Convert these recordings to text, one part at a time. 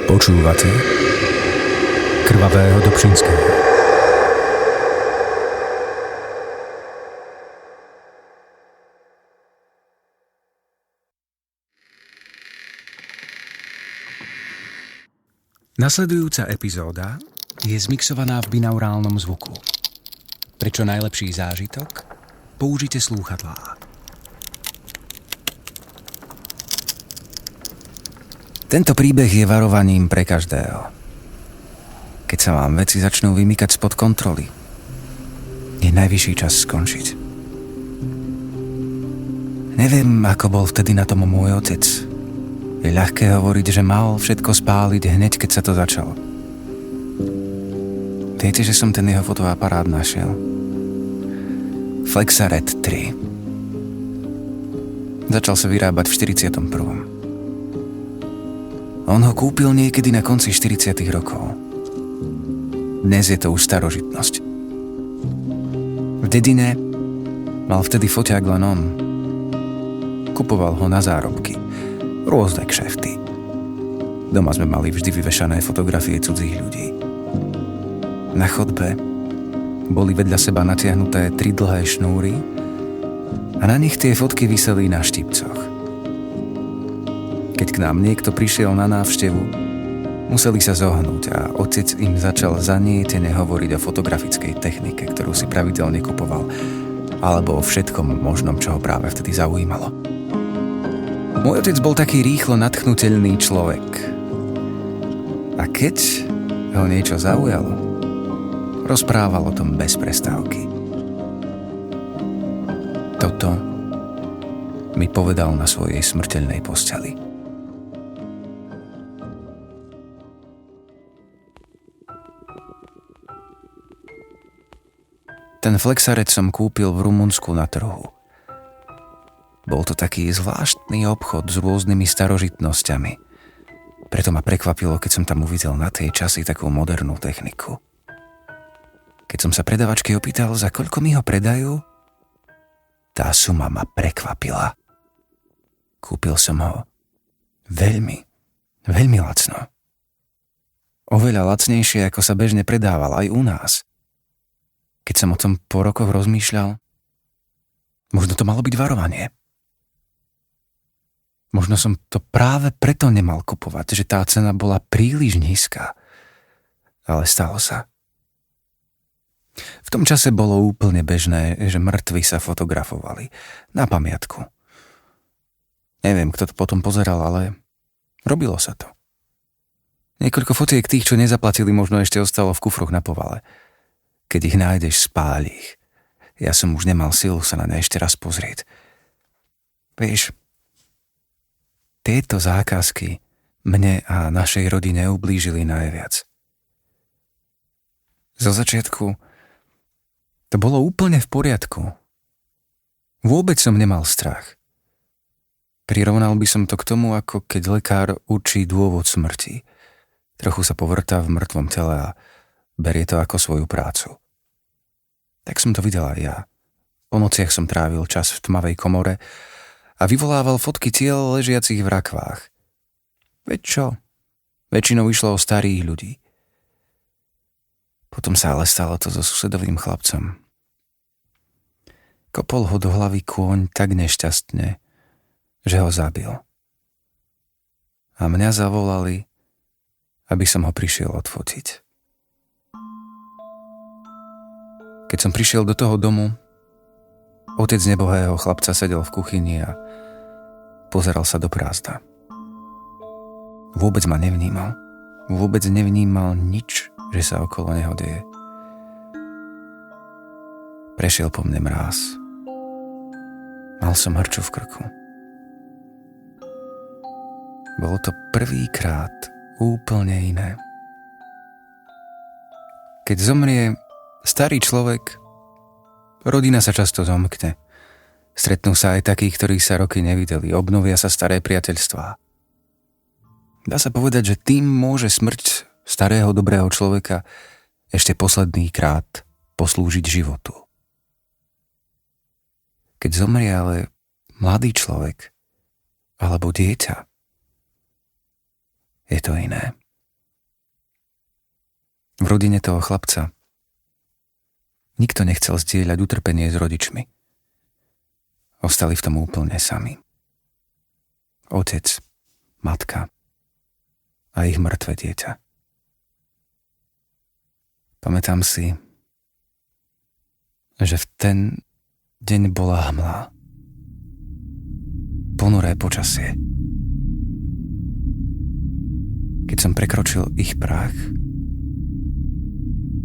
Počúvate Krvavého Dobšinského. Nasledujúca epizóda je zmixovaná v binaurálnom zvuku. Pre čo najlepší zážitok použite slúchadlá. Tento príbeh je varovaním pre každého. Keď sa vám veci začnú vymykať spod kontroly, je najvyšší čas skončiť. Neviem, ako bol vtedy na tom môj otec. Je ľahké hovoriť, že mal všetko spáliť hneď, keď sa to začalo. Viete, že som ten jeho fotoaparát našiel? Flexaret 3. Začal sa vyrábať v 41. On ho kúpil niekedy na konci 40. rokov. Dnes je to už starožitnosť. V dedine mal vtedy foťák len on. Kupoval ho na zárobky. Rôzne kšefty. Doma sme mali vždy vyvešané fotografie cudzích ľudí. Na chodbe boli vedľa seba natiahnuté 3 dlhé šnúry a na nich tie fotky viseli na štipcoch. Keď k nám niekto prišiel na návštevu, museli sa zohnúť a otec im začal zanietene hovoriť o fotografickej technike, ktorú si pravidelne kupoval, alebo o všetkom možnom, čo ho práve vtedy zaujímalo. Môj otec bol taký rýchlo nadchnuteľný človek. A keď ho niečo zaujalo, rozprával o tom bez prestávky. Toto mi povedal na svojej smrteľnej posteli. Ten flexaret som kúpil v Rumunsku na trhu. Bol to taký zvláštny obchod s rôznymi starožitnosťami. Preto ma prekvapilo, keď som tam uvidel na tej časy takú modernú techniku. Keď som sa predavačky opýtal, za koľko mi ho predajú, tá suma ma prekvapila. Kúpil som ho veľmi lacno. Oveľa lacnejšie, ako sa bežne predával aj u nás. Keď som o tom po rokoch rozmýšľal, možno to malo byť varovanie. Možno som to práve preto nemal kupovať, že tá cena bola príliš nízka. Ale stalo sa. V tom čase bolo úplne bežné, že mŕtvi sa fotografovali na pamiatku. Neviem, kto to potom pozeral, ale robilo sa to. Niekoľko fotiek tých, čo nezaplatili, možno ešte ostalo v kufroch na povale. Keď ich nájdeš, spáli ich. Ja som už nemal silu sa na ne ešte raz pozrieť. Vieš, tieto zákazky mne a našej rodine ublížili najviac. Zo začiatku to bolo úplne v poriadku. Vôbec som nemal strach. Prirovnal by som to k tomu, ako keď lekár určí dôvod smrti. Trochu sa povrtá v mŕtvom tele a berie to ako svoju prácu. Tak som to videl aj ja. Po nociach som trávil čas v tmavej komore a vyvolával fotky tiel ležiacich v rakvách. Veď čo? Väčšinou išlo o starých ľudí. Potom sa ale stalo to so susedovým chlapcom. Kopol ho do hlavy kôň tak nešťastne, že ho zabil. A mňa zavolali, aby som ho prišiel odfotiť. Keď som prišiel do toho domu, otec nebohého chlapca sedel v kuchyni a pozeral sa do prázdna. Vôbec ma nevnímal. Vôbec nevnímal nič, že sa okolo neho deje. Prešiel po mne mráz. Mal som hrču v krku. Bolo to prvýkrát úplne iné. Keď zomrie starý človek, rodina sa často zomkne. Stretnú sa aj takí, ktorí sa roky nevideli, obnovia sa staré priateľstvá. Dá sa povedať, že tým môže smrť starého dobrého človeka ešte posledný krát poslúžiť životu. Keď zomrie ale mladý človek alebo dieťa, je to iné. V rodine toho chlapca nikto nechcel zdieľať utrpenie s rodičmi. Ostali v tom úplne sami. Otec, matka a ich mŕtve dieťa. Pamätám si, že v ten deň bola hmla. Ponuré počasie. Keď som prekročil ich práh,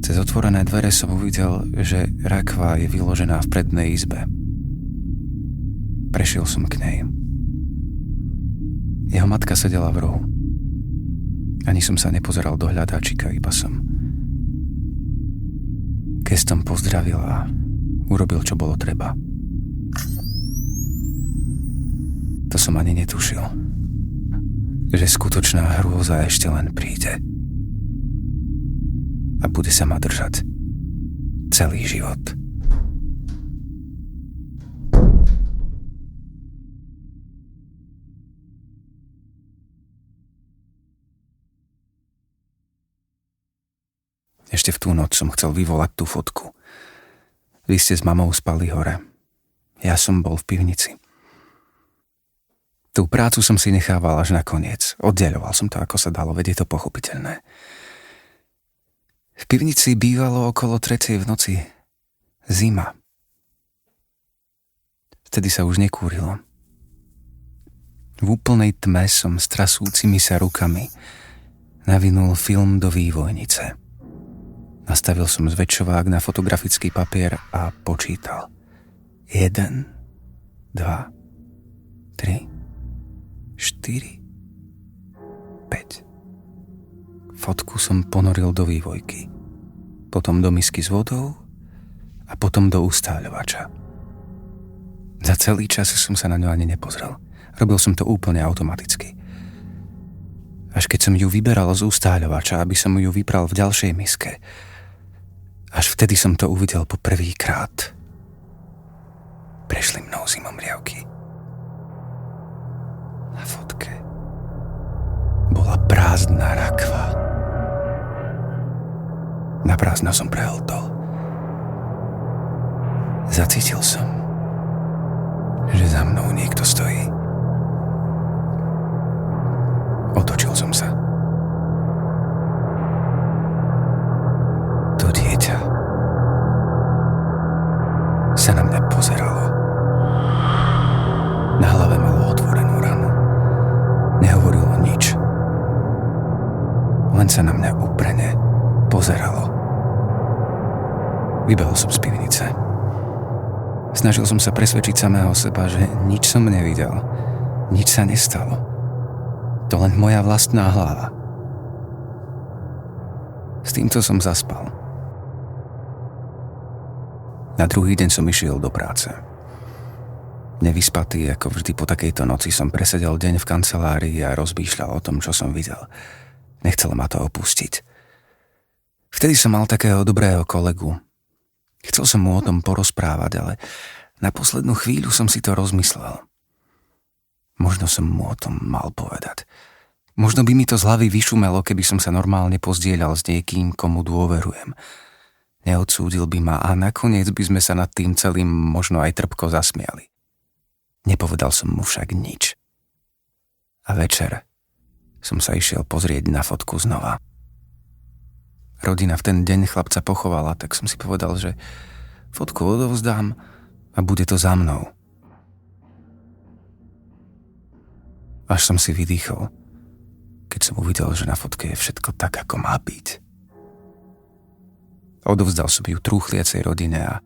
cez otvorené dvere som uvidel, že rakva je vyložená v prednej izbe. Prešiel som k nej. Jeho matka sedela v rohu. Ani som sa nepozeral do hľadáčika, iba som gestom pozdravil a urobil, čo bolo treba. To som ani netušil, že skutočná hrôza ešte len príde a bude sa ma držať celý život. Ešte v tú noc som chcel vyvolať tú fotku. Vy ste s mamou spali hore. Ja som bol v pivnici. Tú prácu som si nechával až na koniec. Oddeľoval som to, ako sa dalo, veď je to pochopiteľné. V pivnici bývalo okolo 3:00 v noci zima. Vtedy sa už nekúrilo. V úplnej tme som s trasúcimi sa rukami navinul film do vývojnice. Nastavil som zväčšovák na fotografický papier a počítal. 1, 2, 3, 4, 5. Fotku som ponoril do vývojky, potom do misky s vodou a potom do ustáľovača. Za celý čas som sa na ňu ani nepozrel. Robil som to úplne automaticky. Až keď som ju vyberal z ustáľovača, aby som ju vypral v ďalšej miske, až vtedy som to uvidel po prvýkrát. Prešli mnou zimomriavky. Na fotke bola prázdna rakva. Na prázdno som prehltol. Zacítil som, že za mnou niekto stojí. Otočil som sa. To dieťa sa na mňa pozeralo. Na hlave malo otvorenú ranu. Nehovorilo nič. Len sa na mňa úprene pozeralo. Vybehol som z pivnice. Snažil som sa presvedčiť samého seba, že nič som nevidel. Nič sa nestalo. To len moja vlastná hlava. S týmto som zaspal. Na druhý deň som išiel do práce. Nevyspatý, ako vždy po takejto noci, som presedel deň v kancelárii a rozmýšľal o tom, čo som videl. Nechcelo ma to opustiť. Vtedy som mal takého dobrého kolegu. Chcel som mu o tom porozprávať, ale na poslednú chvíľu som si to rozmyslel. Možno som mu o tom mal povedať. Možno by mi to z hlavy vyšumelo, keby som sa normálne pozdieľal s niekým, komu dôverujem. Neodsúdil by ma a nakoniec by sme sa nad tým celým možno aj trpko zasmiali. Nepovedal som mu však nič. A večer som sa išiel pozrieť na fotku znova. Rodina v ten deň chlapca pochovala, tak som si povedal, že fotku odovzdám a bude to za mnou. Až som si vydýchol, keď som uvidel, že na fotke je všetko tak, ako má byť. Odovzdal som ju trúchliacej rodine a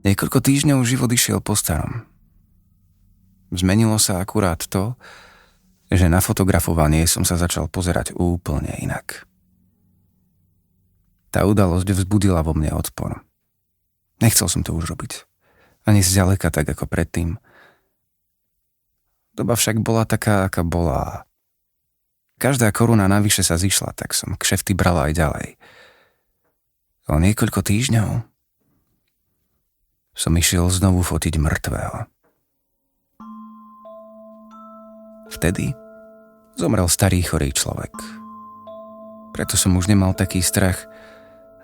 niekoľko týždňov život išiel po starom. Zmenilo sa akurát to, že na fotografovanie som sa začal pozerať úplne inak. Tá udalosť vzbudila vo mne odpor. Nechcel som to už robiť. Ani zďaleka tak ako predtým. Doba však bola taká, aká bola. Každá koruna navyše sa zišla, tak som kšefty brala aj ďalej. O niekoľko týždňov som išiel znovu fotiť mŕtvého. Vtedy zomrel starý chorý človek. Preto som už nemal taký strach,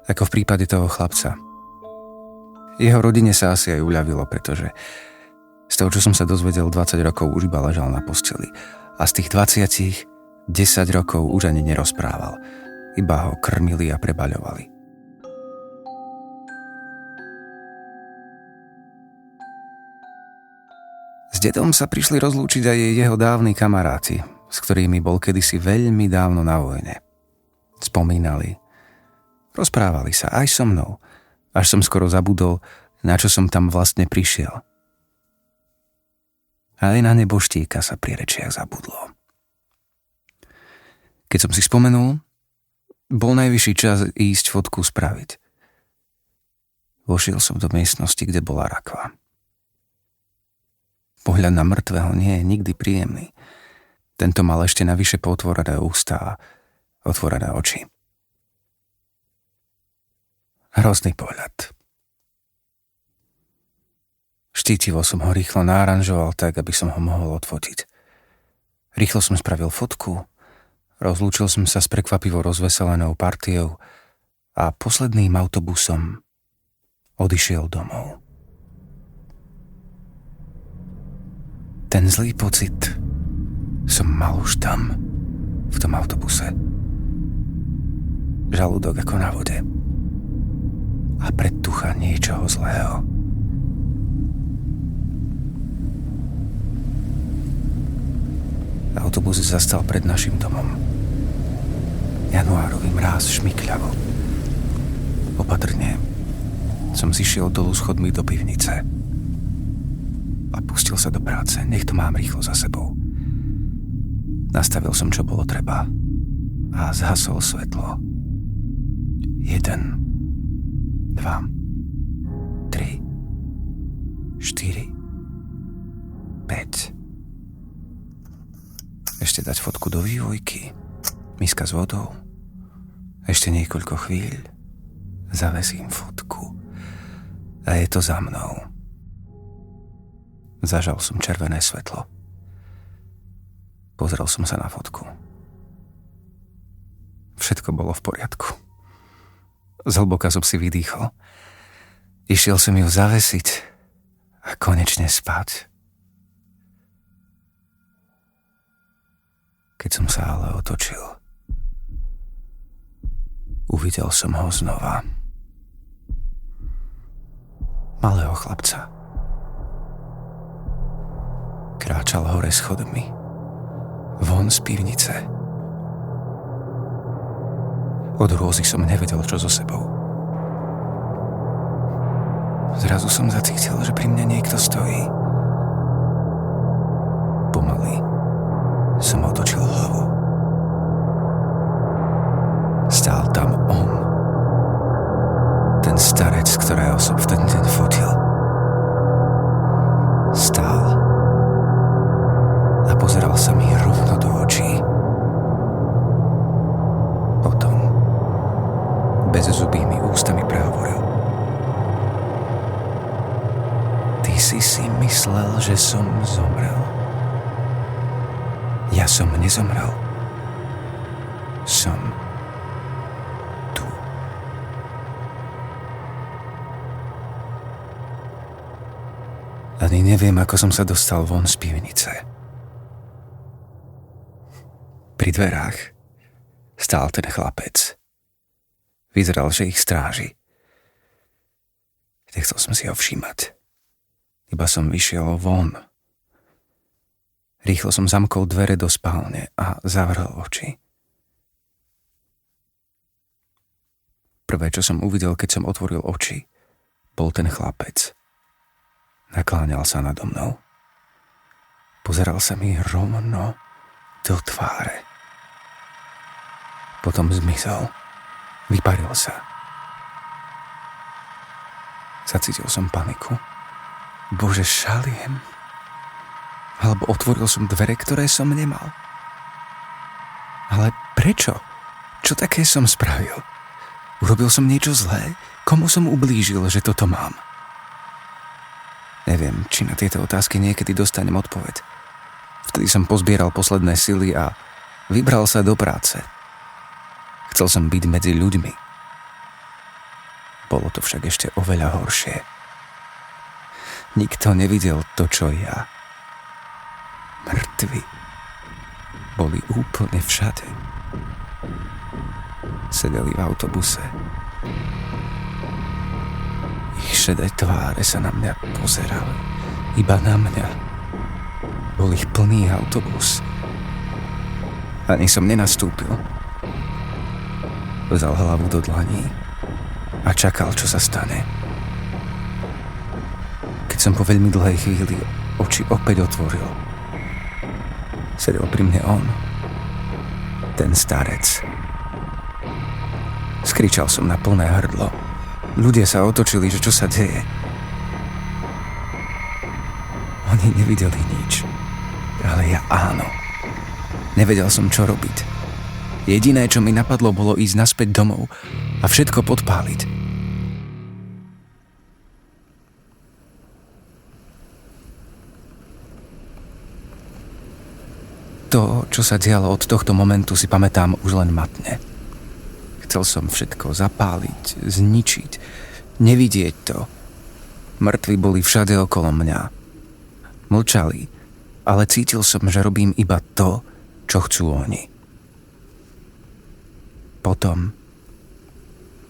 ako v prípade toho chlapca. Jeho rodine sa asi aj uľavilo, pretože z toho, čo som sa dozvedel, 20 rokov už iba ležal na posteli. A z tých 20, 10 rokov už ani nerozprával. Iba ho krmili a prebaľovali. S dedom sa prišli rozlúčiť aj jeho dávni kamaráti, s ktorými bol kedysi veľmi dávno na vojne. Spomínali. Rozprávali sa aj so mnou, až som skoro zabudol, na čo som tam vlastne prišiel. Aj na neboštíka sa pri rečiach zabudlo. Keď som si spomenul, bol najvyšší čas ísť fotku spraviť. Vošiel som do miestnosti, kde bola rakva. Pohľad na mŕtvého nie je nikdy príjemný. Tento mal ešte navyše pootvorené ústa a otvorené oči. Hrozný pohľad. Štítivo som ho rýchlo náranžoval tak, aby som ho mohol odfotiť. Rýchlo som spravil fotku, rozlúčil som sa s prekvapivo rozveselenou partiou a posledným autobusom odišiel domov. Ten zlý pocit som mal už tam, v tom autobuse. Žalúdok ako na vode. A predtucha niečoho zlého. Autobus zastal pred našim domom. Januárový mráz šmykľavo. Opatrne som zišiel dolu schodmi do pivnice a pustil sa do práce. Nech to mám rýchlo za sebou. Nastavil som, čo bolo treba a zhasol svetlo. 1 2, 3, 4, 5. Ešte dať fotku do vývojky, miska s vodou, ešte niekoľko chvíľ, zavesím fotku a je to za mnou. Zažal som červené svetlo. Pozrel som sa na fotku. Všetko bolo v poriadku. Zhlboka som si vydýchol. Išiel som ju zavesiť a konečne spať. Keď som sa ale otočil, uvidel som ho znova. Malého chlapca. Kráčal hore schodmi, von z pivnice. Od hrôzy som nevedel, čo so sebou. Zrazu som zacítil, že pri mne niekto stojí. Pomaly som otočil hlavu. Stál tam on. Ten starec, ktorého som v ten deň fotil. Stál a pozeral sa mi rovno do očí. Potom bezzubými ústami prehovoril. Ty si myslel, že som zomrel. Ja som nezomrel. Som tu. Ani neviem, ako som sa dostal von z pivnice. Pri dverách stál ten chlapec. Vyzeral, že ich stráži. Nechcel som si ho všímať. Iba som vyšiel von. Rýchlo som zamkol dvere do spálne a zavrel oči. Prvé, čo som uvidel, keď som otvoril oči, bol ten chlapec. Nakláňal sa nado mnou. Pozeral sa mi rovno do tváre. Potom zmizol. Vyparil sa. Zacítil som paniku. Bože, šaliem. Alebo otvoril som dvere, ktoré som nemal. Ale prečo? Čo také som spravil? Urobil som niečo zlé? Komu som ublížil, že toto mám? Neviem, či na tieto otázky niekedy dostanem odpoveď. Vtedy som pozbieral posledné sily a vybral sa do práce. Chcel som byť medzi ľuďmi. Bolo to však ešte oveľa horšie. Nikto nevidel to, čo ja. Mŕtvi boli úplne všade. Sedeli v autobuse. Ich šedé tváre sa na mňa pozerali. Iba na mňa. Bol ich plný autobus. Ani som nenastúpil. Vzal hlavu do dlaní a čakal, čo sa stane. Keď som po veľmi dlhej chvíli oči opäť otvoril, sedel pri mne on, ten starec. Skričal som na plné hrdlo. Ľudia sa otočili, že čo sa deje. Oni nevideli nič, ale ja áno. Nevedel som, čo robiť. Jediné, čo mi napadlo, bolo ísť naspäť domov a všetko podpáliť. To, čo sa dialo od tohto momentu, si pamätám už len matne. Chcel som všetko zapáliť, zničiť, nevidieť to. Mŕtvi boli všade okolo mňa. Mlčali, ale cítil som, že robím iba to, čo chcú oni. Potom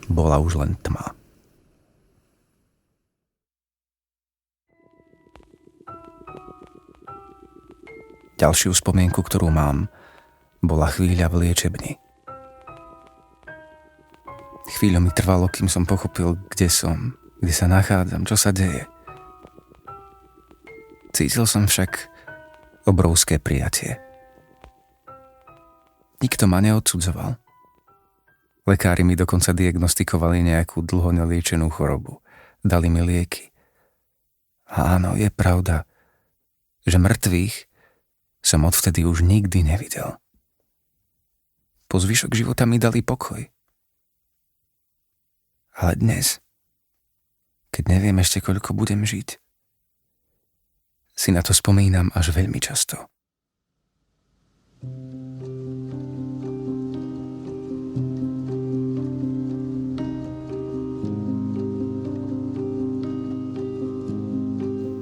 bola už len tma. Ďalšiu spomienku, ktorú mám, bola chvíľa v liečebni. Chvíľu mi trvalo, kým som pochopil, kde som, kde sa nachádzam, čo sa deje. Cítil som však obrovské prijatie. Nikto ma neodsudzoval. Lekári mi dokonca diagnostikovali nejakú dlho neliečenú chorobu. Dali mi lieky. A áno, je pravda, že mŕtvych som odvtedy už nikdy nevidel. Po zvyšok života mi dali pokoj. Ale dnes, keď neviem ešte, koľko budem žiť, si na to spomínam až veľmi často.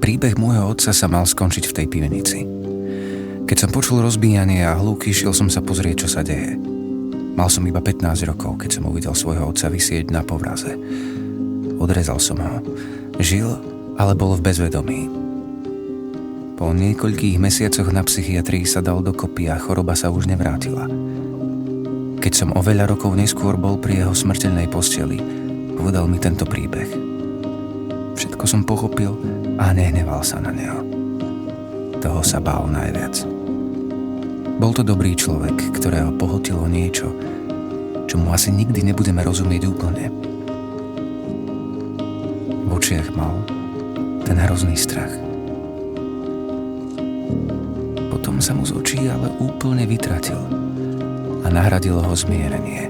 Príbeh môjho otca sa mal skončiť v tej pivnici. Keď som počul rozbíjanie a hluky, šiel som sa pozrieť, čo sa deje. Mal som iba 15 rokov, keď som uvidel svojho otca visieť na povraze. Odrezal som ho. Žil, ale bol v bezvedomí. Po niekoľkých mesiacoch na psychiatrii sa dal dokopy a choroba sa už nevrátila. Keď som o veľa rokov neskôr bol pri jeho smrteľnej posteli, povedal mi tento príbeh. Všetko som pochopil a nehneval sa na neho. Toho sa bál najviac. Bol to dobrý človek, ktorého pohotilo niečo, čo mu asi nikdy nebudeme rozumieť úplne. V očiach mal ten hrozný strach. Potom sa mu z očí ale úplne vytratil a nahradilo ho zmierenie.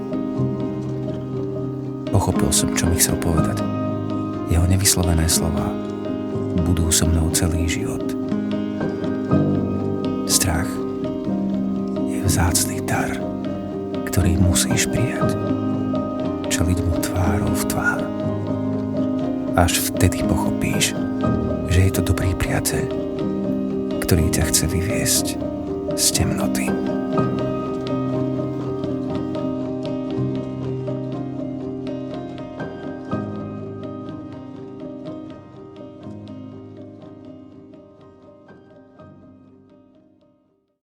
Pochopil som, čo mi chcel povedať. Jeho nevyslovené slová budú so mnou celý život. Strach je vzácny dar, ktorý musíš prijať. Čeliť mu tvárou v tvár. Až vtedy pochopíš, že je to dobrý priateľ, ktorý ťa chce vyviesť z temnoty.